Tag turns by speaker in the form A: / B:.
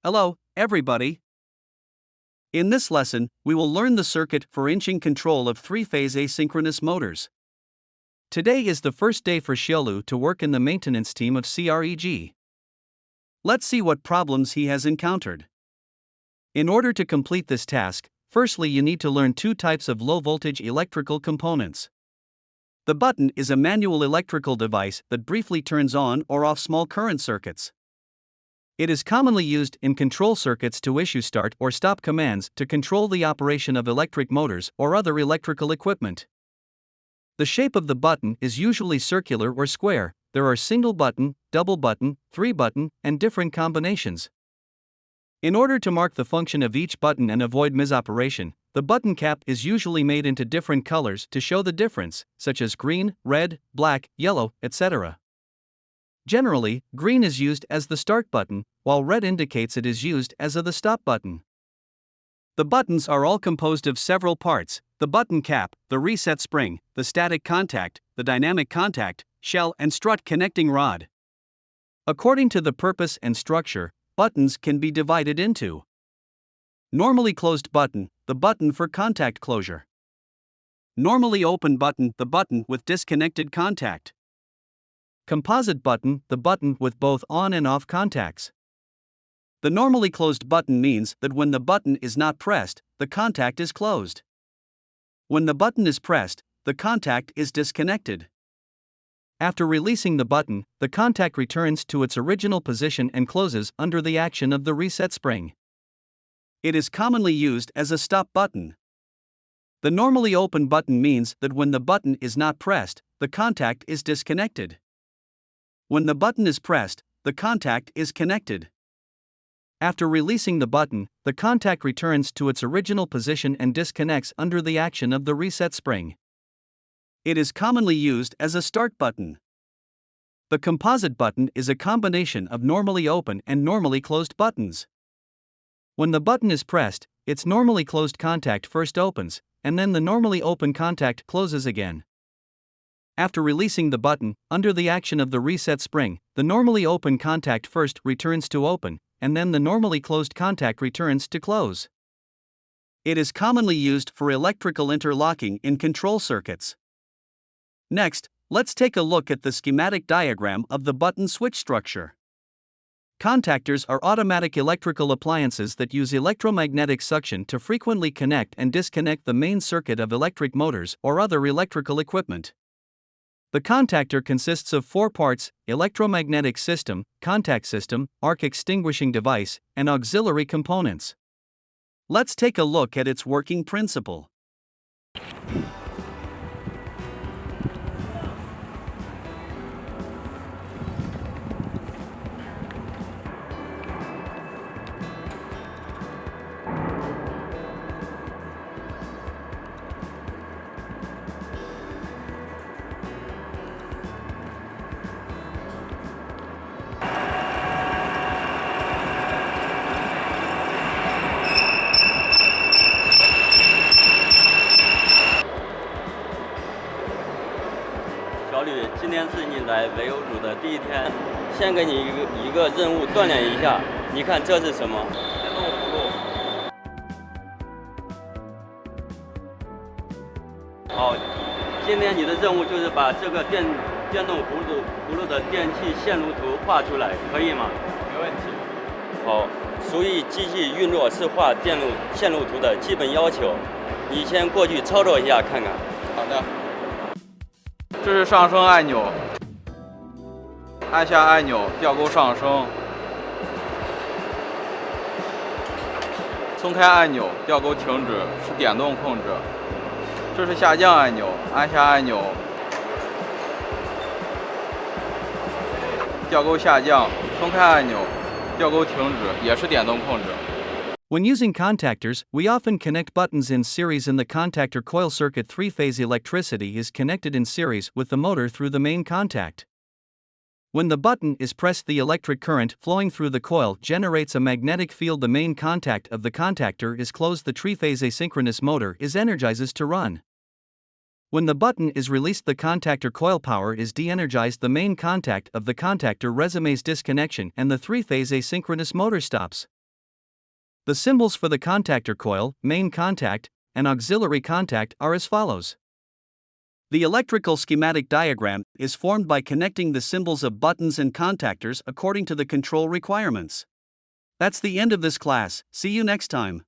A: Hello, everybody. In this lesson, we will learn the circuit for inching control of three-phase asynchronous motors. Today is the first day for Xiaolu to work in the maintenance team of CREG. Let's see what problems he has encountered. In order to complete this task, firstly you need to learn two types of low-voltage electrical components. The button is a manual electrical device that briefly turns on or off small current circuits. It is commonly used in control circuits to issue start or stop commands to control the operation of electric motors or other electrical equipment. The shape of the button is usually circular or square. There are single button, double button, three button, and different combinations. In order to mark the function of each button and avoid misoperation, the button cap is usually made into different colors to show the difference, such as green, red, black, yellow, etc. Generally, green is used as the start button, while red indicates it is used as the stop button. The buttons are all composed of several parts: the button cap, the reset spring, the static contact, the dynamic contact, shell and strut connecting rod. According to the purpose and structure, buttons can be divided into normally closed button, the button for contact closure. Normally open button, the button with disconnected contact. Composite button, the button with both on and off contacts. The normally closed button means that when the button is not pressed, the contact is closed. When the button is pressed, the contact is disconnected. After releasing the button, the contact returns to its original position and closes under the action of the reset spring. It is commonly used as a stop button. The normally open button means that when the button is not pressed, the contact is disconnected. When the button is pressed, the contact is connected. After releasing the button, the contact returns to its original position and disconnects under the action of the reset spring. It is commonly used as a start button. The composite button is a combination of normally open and normally closed buttons. When the button is pressed, its normally closed contact first opens, and then the normally open contact closes again. After releasing the button, under the action of the reset spring, the normally open contact first returns to open, and then the normally closed contact returns to close. It is commonly used for electrical interlocking in control circuits. Next, let's take a look at the schematic diagram of the button switch structure. Contactors are automatic electrical appliances that use electromagnetic suction to frequently connect and disconnect the main circuit of electric motors or other electrical equipment. The contactor consists of four parts: electromagnetic system, contact system, arc extinguishing device, and auxiliary components. Let's take a look at its working principle.
B: 小吕，今天是你来维欧组的第一天，先给你一个任务锻炼一下。你看这是什么？电动葫芦。好，今天你的任务就是把这个电动葫芦的电气线路图画出来，可以吗？没问题。好，属于机器运作是画线路图的基本要求。你先过去操作一下看看。好的。
C: 这是上升按钮，按下按钮吊钩上升，松开按钮吊钩停止，是点动控制。这是下降按钮，按下按钮吊钩下降，松开按钮吊钩停止，也是点动控制。
A: When using contactors, we often connect buttons in series. In the contactor coil circuit, three-phase electricity is connected in series with the motor through the main contact. When the button is pressed, the electric current flowing through the coil generates a magnetic field. The main contact of the contactor is closed. The three-phase asynchronous motor is energizes to run. When the button is released, the contactor coil power is de-energized. The main contact of the contactor resumes disconnection and the three-phase asynchronous motor stops. The symbols for the contactor coil, main contact, and auxiliary contact are as follows. The electrical schematic diagram is formed by connecting the symbols of buttons and contactors according to the control requirements. That's the end of this class. See you next time.